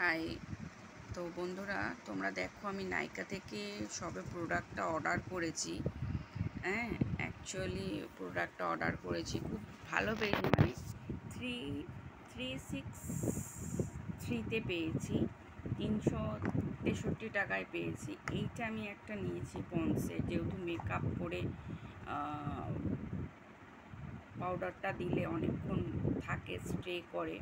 High. তো বন্ধুরা, তোমরা দেখো আমি নাইকা থেকে সবে প্রোডাক্টটা অর্ডার করেছি। হ্যাঁ, অ্যাকচুয়ালি প্রোডাক্টটা অর্ডার করেছি, খুব ভালো পেয়েছি। মানে 363-তে পেয়েছি, 363 টাকায় পেয়েছি। এইটা আমি একটা নিয়েছি পন্সের, যেহেতু মেকআপ করে পাউডারটা দিলে অনেকক্ষণ থাকে, স্ট্রে করে,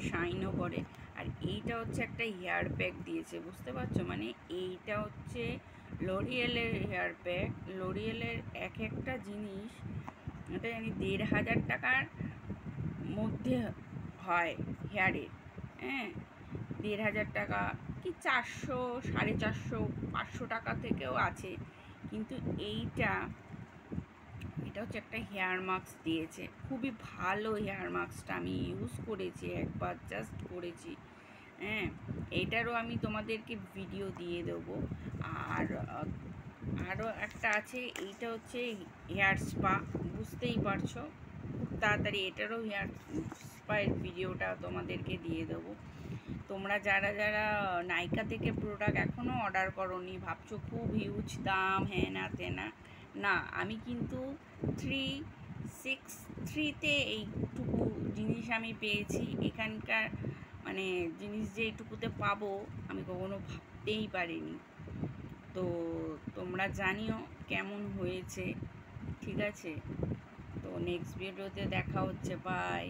শাইনও করে। আর এইটা হচ্ছে একটা হেয়ার প্যাক দিয়েছে, বুঝতে পারছো? মানে এইটা হচ্ছে লরিয়েলের হেয়ার প্যাক। লরিয়েলের এক একটা জিনিস, এটা জানি 1,500 টাকার মধ্যে হয় হেয়ারের। হ্যাঁ, 1,500 টাকা কি 400, 450, 500 টাকা থেকেও আছে। কিন্তু এটা হচ্ছে একটা হেয়ার মাস্ক দিয়েছে, খুবই ভালো হেয়ার মাস্কটা। আমি ইউজ করেছি, একবার জাস্ট করেছি। হ্যাঁ, এইটারও আমি তোমাদেরকে ভিডিও দিয়ে দেবো। আর আরও একটা আছে, এইটা হচ্ছে হেয়ার স্পা, বুঝতেই পারছো। খুব তাড়াতাড়ি এটারও হেয়ার স্পায়ের ভিডিওটা তোমাদেরকে দিয়ে দেবো। তোমরা যারা যারা নাইকা থেকে প্রোডাক্ট এখনও অর্ডার করোনি, ভাবছো খুব হিউজ দাম, হ্যাঁ না তেনা, না, আমি কিন্তু 363-তে এইটুকু জিনিস আমি পেয়েছি। এখানকার মানে জিনিস যে এইটুকুতে পাবো আমি কখনো ভাবতেই পারিনি। তো তোমরা জানিও কেমন হয়েছে, ঠিক আছে? তো নেক্সট ভিডিওতে দেখা হচ্ছে, বাই।